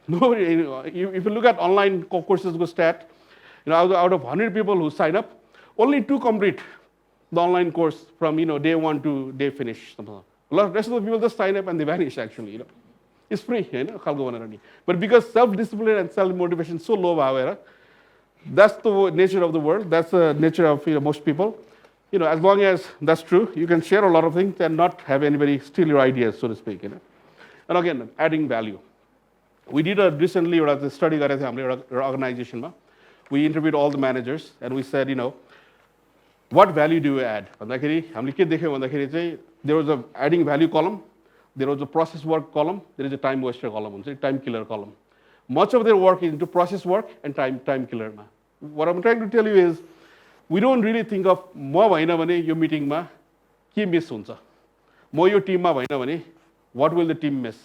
Nobody. If you look at online courses go stat, out of 100 people who sign up, only 2 complete the online course from day 1 to day finish. Rest of the people just sign up and they vanish actually. It's free, but because self-discipline and self-motivation is so low, however, that's the nature of the world. That's the nature of most people. As long as that's true, you can share a lot of things and not have anybody steal your ideas, so to speak. And again, adding value. We did recently a study in our organization. We interviewed all the managers and we said, what value do you add? There was a adding value column, there was a process work column, there is a time waster column, time killer column. Much of their work is into process work and time killer. What I'm trying to tell you is, we don't really think of your meeting ke miss huncha. Your team what will the team miss?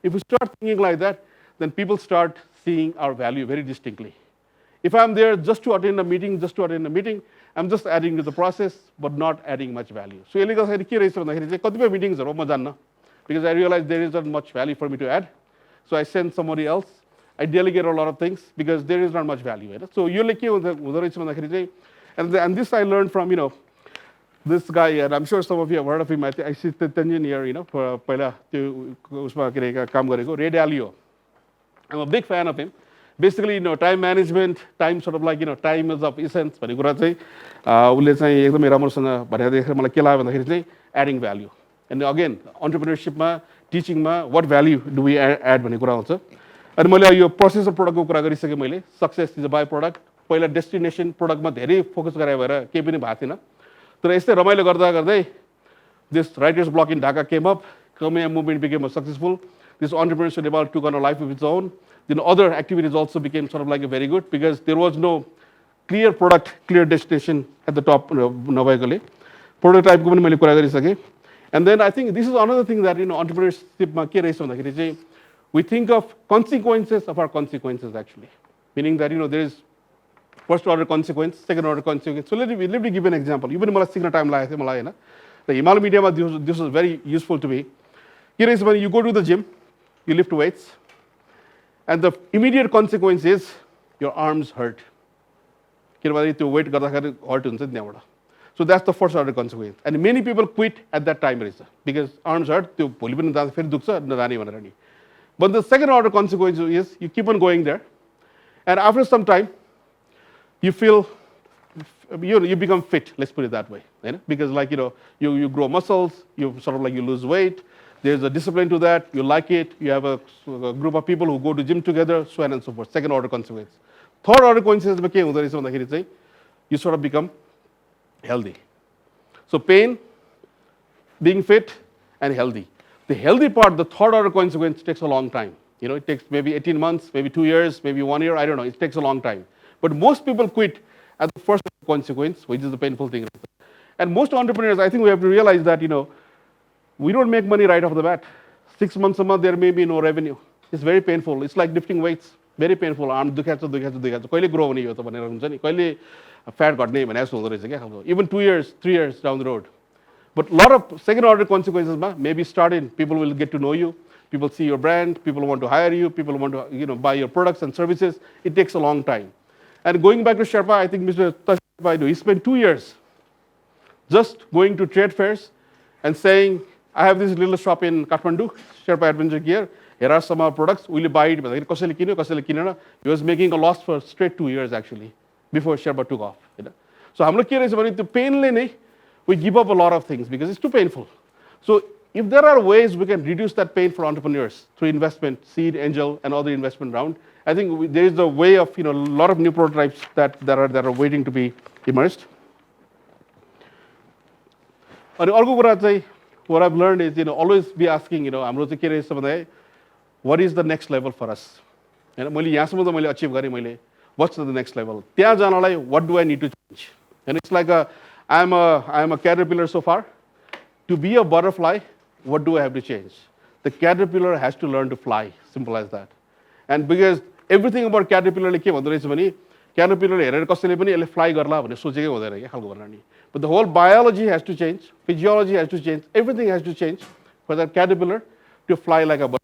If we start thinking like that, then people start seeing our value very distinctly. If I'm there just to attend a meeting, I'm just adding to the process, but not adding much value. So meetings because I realized there isn't much value for me to add. So I send somebody else. I delegate a lot of things because there is not much value. So and this I learned from this guy, and I'm sure some of you have heard of him. I see the engineer, Ray Dalio. I'm a big fan of him. Basically, time management, time sort of like, time is of essence. Adding value. And again, entrepreneurship, teaching, what value do we add? And your process of product, success is a byproduct. Destination product, focus this writer's block in Dhaka came up, Khmer movement became successful. This entrepreneurship Nepal took on a life of its own. Then other activities also became sort of like a very good because there was no clear product, clear destination at the top. Prototype. And then I think this is another thing that entrepreneurship, we think of consequences of our consequences actually. Meaning that there is first order consequence, second order consequence. So let me give an example. Even the Himalaya media, this was very useful to me. Here is when you go to the gym, you lift weights, and the immediate consequence is your arms hurt. So that's the first order consequence. And many people quit at that time because arms hurt. But the second order consequence is you keep on going there, and after some time, you feel you become fit. Let's put it that way, because you grow muscles, you sort of like you lose weight. There's a discipline to that. You like it. You have a group of people who go to gym together, so on and so forth. Second order consequence. Third order consequence, you sort of become healthy. So pain, being fit, and healthy. The healthy part, the third order consequence, takes a long time. It takes maybe 18 months, maybe 2 years, maybe 1 year. I don't know. It takes a long time. But most people quit at the first consequence, which is the painful thing. And most entrepreneurs, I think we have to realize that, we don't make money right off the bat. 6 months a month, there may be no revenue. It's very painful. It's like lifting weights. Very painful. Arm grow fat even 2 years, 3 years down the road. But a lot of second order consequences maybe start in. People will get to know you. People see your brand. People want to hire you. People want to buy your products and services. It takes a long time. And going back to Sherpa, I think Mr. Tashipaidu, he spent 2 years just going to trade fairs and saying, I have this little shop in Kathmandu, Sherpa Adventure Gear. Here are some of our products. Will you buy it? He was making a loss for straight 2 years actually before Sherpa took off. So I'm looking at the pain, we give up a lot of things because it's too painful. So if there are ways we can reduce that pain for entrepreneurs through investment, seed, angel, and other investment round, I think there is a way of a lot of new prototypes that are waiting to be emerged. What I've learned is always be asking what is the next level for us? What's the next level? What do I need to change? And it's like I'm a caterpillar so far. To be a butterfly, what do I have to change? The caterpillar has to learn to fly. Simple as that. And because everything about caterpillar caterpillar fly but the whole biology has to change, physiology has to change, everything has to change for that caterpillar to fly like a butterfly.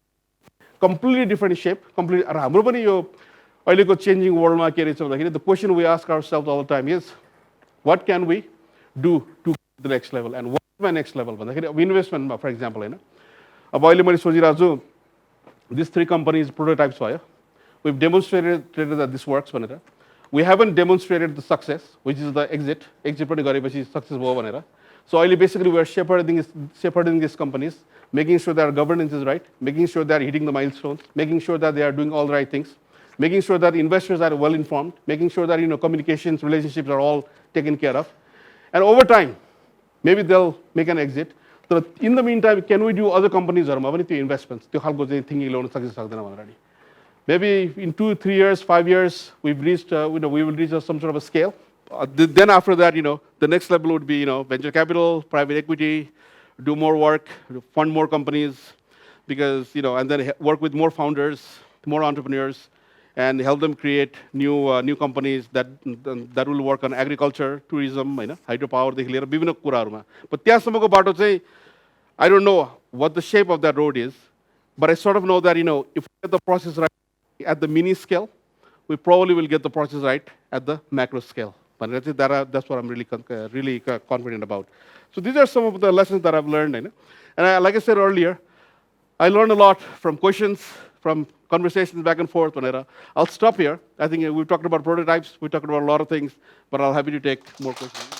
Completely different shape, completely changing world. The question we ask ourselves all the time is, what can we do to the next level, and what my next level भन्दाखेरि अब इन्भेस्टमेन्टमा for example होइन अब अहिले मैले सोचिरहेको छु this 3 companies prototypes भयो we've demonstrated that this works भनेर we haven't demonstrated the success which is the exit पनि गरेपछि सक्सेस भयो भनेर so अहिले basically we are shepherding these companies making sure their governance is right making sure they are hitting the milestones making sure that they are doing all the right things making sure that investors are well informed making sure that communications relationships are all taken care of and over time maybe they'll make an exit so in the meantime can we do other companies haruमा पनि त्यो investments त्यो खालको चाहिँ thinking ल्याउन सक्छ सक्दैन भनेर नि maybe in 2-3 years 5 years we've reached we will reach some sort of a scale then after that the next level would be venture capital private equity do more work fund more companies because and then work with more founders more entrepreneurs and help them create new companies that will work on agriculture tourism hydropower देखि लिएर विभिन्न कुराहरुमा but त्यहाँसम्मको बाटो चाहिँ I don't know what the shape of that road is but I sort of know that if we get the process right at the mini scale we probably will get the process right at the macro scale but that's what I'm really confident about so these are some of the lessons that I've learned and like I said earlier I learned a lot from questions from conversations back and forth I'll stop here I think we've talked about prototypes we talked about a lot of things but I'll happy to take more questions